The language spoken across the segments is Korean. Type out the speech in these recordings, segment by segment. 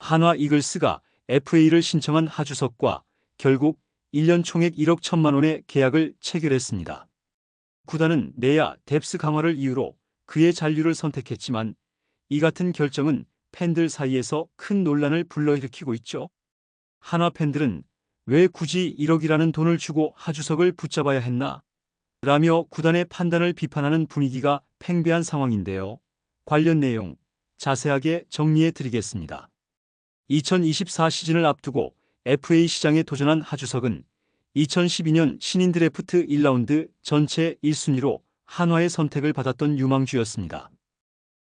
한화 이글스가 FA를 신청한 하주석과 결국 1년 총액 1억 1천만 원의 계약을 체결했습니다. 구단은 내야 뎁스 강화를 이유로 그의 잔류를 선택했지만 이 같은 결정은 팬들 사이에서 큰 논란을 불러일으키고 있죠. 한화 팬들은 왜 굳이 1억이라는 돈을 주고 하주석을 붙잡아야 했나? 라며 구단의 판단을 비판하는 분위기가 팽배한 상황인데요. 관련 내용 자세하게 정리해 드리겠습니다. 2024 시즌을 앞두고 FA 시장에 도전한 하주석은 2012년 신인 드래프트 1라운드 전체 1순위로 한화의 선택을 받았던 유망주였습니다.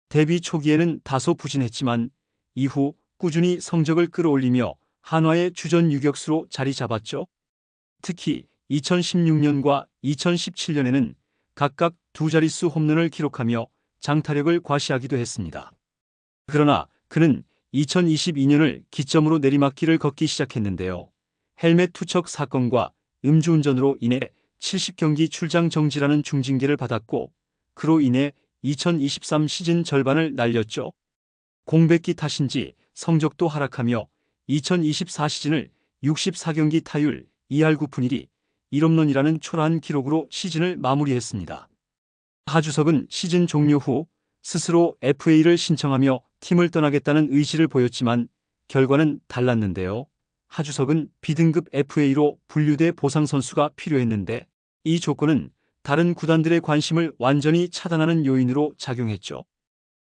데뷔 초기에는 다소 부진했지만 이후 꾸준히 성적을 끌어올리며 한화의 주전 유격수로 자리 잡았죠. 특히 2016년과 2017년에는 각각 두 자릿수 홈런을 기록하며 장타력을 과시하기도 했습니다. 그러나 그는 2022년을 기점으로 내리막길을 걷기 시작했는데요. 헬멧 투척 사건과 음주운전으로 인해 70경기 출장 정지라는 중징계를 받았고 그로 인해 2023 시즌 절반을 날렸죠. 공백기 탓인지 성적도 하락하며 2024 시즌을 64경기 타율 2할 9푼 1리 1홈런이라는 초라한 기록으로 시즌을 마무리했습니다. 하주석은 시즌 종료 후 스스로 FA를 신청하며 팀을 떠나겠다는 의지를 보였지만 결과는 달랐는데요. 하주석은 B등급 FA로 분류돼 보상 선수가 필요했는데 이 조건은 다른 구단들의 관심을 완전히 차단하는 요인으로 작용했죠.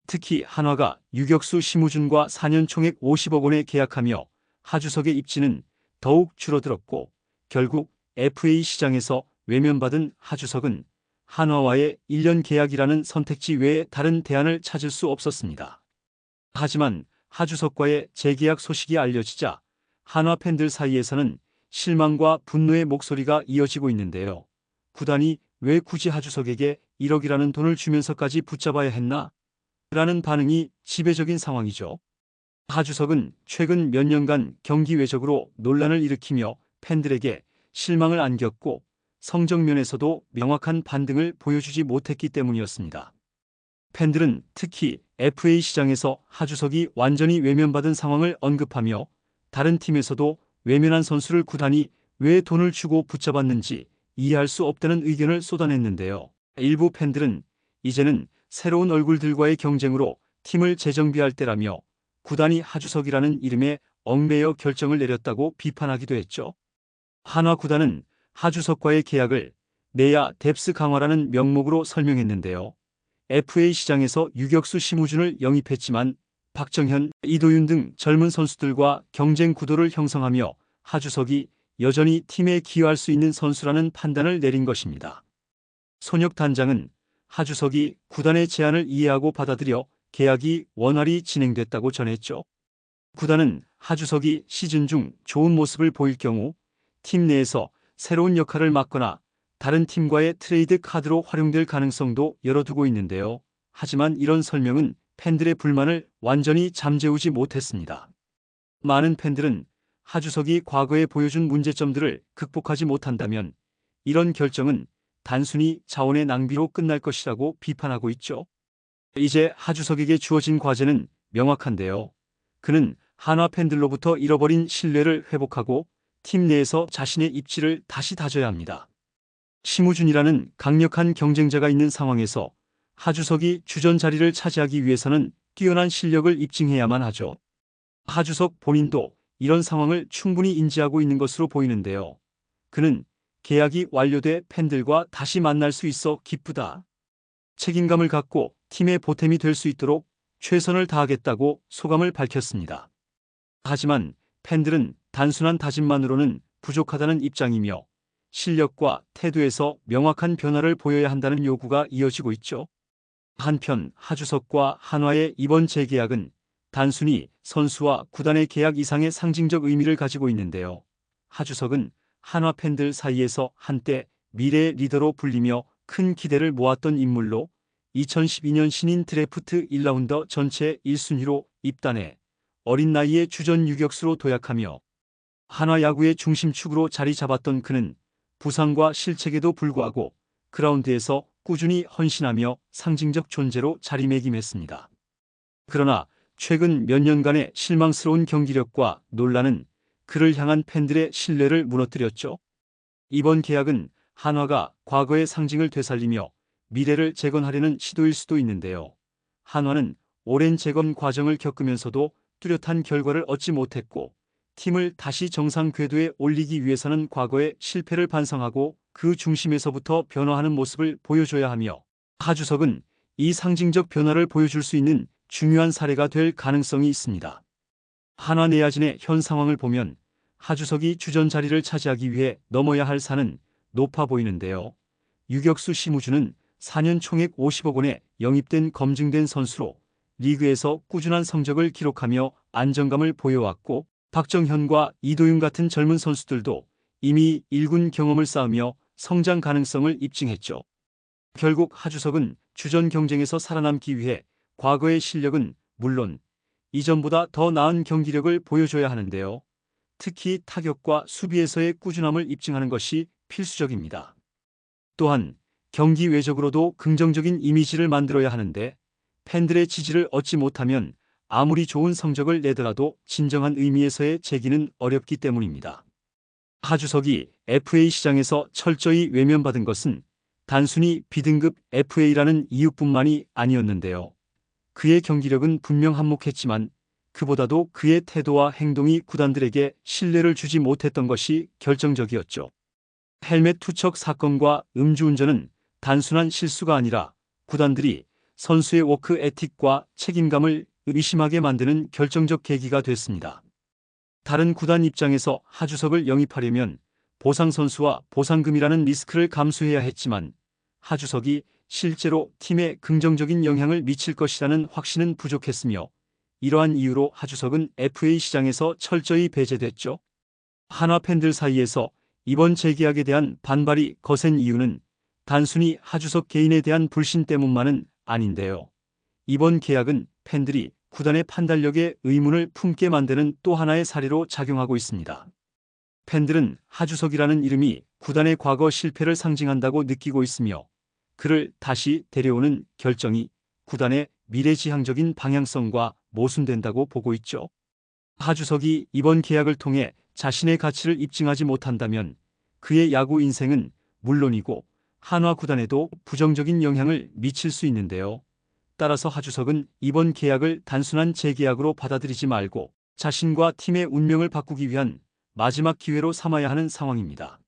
특히 한화가 유격수 심우준과 4년 총액 50억 원에 계약하며 하주석의 입지는 더욱 줄어들었고 결국 FA 시장에서 외면받은 하주석은 한화와의 1년 계약이라는 선택지 외에 다른 대안을 찾을 수 없었습니다. 하지만 하주석과의 재계약 소식이 알려지자 한화 팬들 사이에서는 실망과 분노의 목소리가 이어지고 있는데요. 구단이 왜 굳이 하주석에게 1억이라는 돈을 주면서까지 붙잡아야 했나? 라는 반응이 지배적인 상황이죠. 하주석은 최근 몇 년간 경기 외적으로 논란을 일으키며 팬들에게 실망을 안겼고 성적면에서도 명확한 반등을 보여주지 못했기 때문이었습니다. 팬들은 특히 FA 시장에서 하주석이 완전히 외면받은 상황을 언급하며 다른 팀에서도 외면한 선수를 구단이 왜 돈을 주고 붙잡았는지 이해할 수 없다는 의견을 쏟아냈는데요. 일부 팬들은 이제는 새로운 얼굴들과의 경쟁으로 팀을 재정비할 때라며 구단이 하주석이라는 이름에 얽매여 결정을 내렸다고 비판하기도 했죠. 한화 구단은 하주석과의 계약을 내야 뎁스 강화라는 명목으로 설명했는데요. FA 시장에서 유격수 심우준을 영입했지만 박정현, 이도윤 등 젊은 선수들과 경쟁 구도를 형성하며 하주석이 여전히 팀에 기여할 수 있는 선수라는 판단을 내린 것입니다. 손혁 단장은 하주석이 구단의 제안을 이해하고 받아들여 계약이 원활히 진행됐다고 전했죠. 구단은 하주석이 시즌 중 좋은 모습을 보일 경우 팀 내에서 새로운 역할을 맡거나 다른 팀과의 트레이드 카드로 활용될 가능성도 열어두고 있는데요. 하지만 이런 설명은 팬들의 불만을 완전히 잠재우지 못했습니다. 많은 팬들은 하주석이 과거에 보여준 문제점들을 극복하지 못한다면 이런 결정은 단순히 자원의 낭비로 끝날 것이라고 비판하고 있죠. 이제 하주석에게 주어진 과제는 명확한데요. 그는 한화 팬들로부터 잃어버린 신뢰를 회복하고 팀 내에서 자신의 입지를 다시 다져야 합니다. 심우준이라는 강력한 경쟁자가 있는 상황에서 하주석이 주전 자리를 차지하기 위해서는 뛰어난 실력을 입증해야만 하죠. 하주석 본인도 이런 상황을 충분히 인지하고 있는 것으로 보이는데요. 그는 계약이 완료돼 팬들과 다시 만날 수 있어 기쁘다. 책임감을 갖고 팀의 보탬이 될 수 있도록 최선을 다하겠다고 소감을 밝혔습니다. 하지만 팬들은 단순한 다짐만으로는 부족하다는 입장이며 실력과 태도에서 명확한 변화를 보여야 한다는 요구가 이어지고 있죠. 한편 하주석과 한화의 이번 재계약은 단순히 선수와 구단의 계약 이상의 상징적 의미를 가지고 있는데요. 하주석은 한화 팬들 사이에서 한때 미래의 리더로 불리며 큰 기대를 모았던 인물로 2012년 신인 드래프트 1라운드 전체 1순위로 입단해 어린 나이에 주전 유격수로 도약하며 한화 야구의 중심축으로 자리 잡았던 그는 부상과 실책에도 불구하고 그라운드에서 꾸준히 헌신하며 상징적 존재로 자리매김했습니다. 그러나 최근 몇 년간의 실망스러운 경기력과 논란은 그를 향한 팬들의 신뢰를 무너뜨렸죠. 이번 계약은 한화가 과거의 상징을 되살리며 미래를 재건하려는 시도일 수도 있는데요. 한화는 오랜 재건 과정을 겪으면서도 뚜렷한 결과를 얻지 못했고, 팀을 다시 정상 궤도에 올리기 위해서는 과거의 실패를 반성하고 그 중심에서부터 변화하는 모습을 보여줘야 하며, 하주석은 이 상징적 변화를 보여줄 수 있는 중요한 사례가 될 가능성이 있습니다. 한화 내야진의 현 상황을 보면 하주석이 주전 자리를 차지하기 위해 넘어야 할 산은 높아 보이는데요. 유격수 심우준은 4년 총액 50억 원에 영입된 검증된 선수로 리그에서 꾸준한 성적을 기록하며 안정감을 보여왔고, 박정현과 이도윤 같은 젊은 선수들도 이미 1군 경험을 쌓으며 성장 가능성을 입증했죠. 결국 하주석은 주전 경쟁에서 살아남기 위해 과거의 실력은 물론 이전보다 더 나은 경기력을 보여줘야 하는데요. 특히 타격과 수비에서의 꾸준함을 입증하는 것이 필수적입니다. 또한 경기 외적으로도 긍정적인 이미지를 만들어야 하는데, 팬들의 지지를 얻지 못하면 아무리 좋은 성적을 내더라도 진정한 의미에서의 재기는 어렵기 때문입니다. 하주석이 FA 시장에서 철저히 외면받은 것은 단순히 B등급 FA라는 이유뿐만이 아니었는데요. 그의 경기력은 분명 한몫했지만 그보다도 그의 태도와 행동이 구단들에게 신뢰를 주지 못했던 것이 결정적이었죠. 헬멧 투척 사건과 음주운전은 단순한 실수가 아니라 구단들이 선수의 워크 에틱과 책임감을 의심하게 만드는 결정적 계기가 됐습니다. 다른 구단 입장에서 하주석을 영입하려면 보상 선수와 보상금이라는 리스크를 감수해야 했지만, 하주석이 실제로 팀에 긍정적인 영향을 미칠 것이라는 확신은 부족했으며, 이러한 이유로 하주석은 FA 시장에서 철저히 배제됐죠. 한화 팬들 사이에서 이번 재계약에 대한 반발이 거센 이유는 단순히 하주석 개인에 대한 불신 때문만은 아닌데요. 이번 계약은 팬들이 구단의 판단력에 의문을 품게 만드는 또 하나의 사례로 작용하고 있습니다. 팬들은 하주석이라는 이름이 구단의 과거 실패를 상징한다고 느끼고 있으며, 그를 다시 데려오는 결정이 구단의 미래지향적인 방향성과 모순된다고 보고 있죠. 하주석이 이번 계약을 통해 자신의 가치를 입증하지 못한다면 그의 야구 인생은 물론이고 한화 구단에도 부정적인 영향을 미칠 수 있는데요. 따라서 하주석은 이번 계약을 단순한 재계약으로 받아들이지 말고 자신과 팀의 운명을 바꾸기 위한 마지막 기회로 삼아야 하는 상황입니다.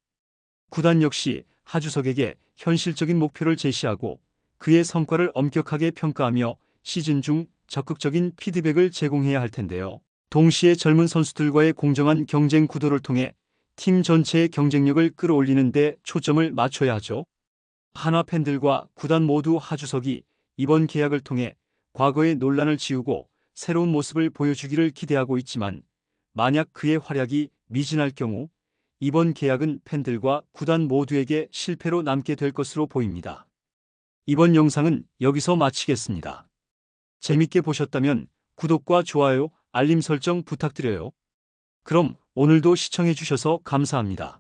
구단 역시 하주석에게 현실적인 목표를 제시하고 그의 성과를 엄격하게 평가하며 시즌 중 적극적인 피드백을 제공해야 할 텐데요. 동시에 젊은 선수들과의 공정한 경쟁 구도를 통해 팀 전체의 경쟁력을 끌어올리는 데 초점을 맞춰야 하죠. 한화 팬들과 구단 모두 하주석이 이번 계약을 통해 과거의 논란을 지우고 새로운 모습을 보여주기를 기대하고 있지만, 만약 그의 활약이 미진할 경우 이번 계약은 팬들과 구단 모두에게 실패로 남게 될 것으로 보입니다. 이번 영상은 여기서 마치겠습니다. 재밌게 보셨다면 구독과 좋아요, 알림 설정 부탁드려요. 그럼 오늘도 시청해 주셔서 감사합니다.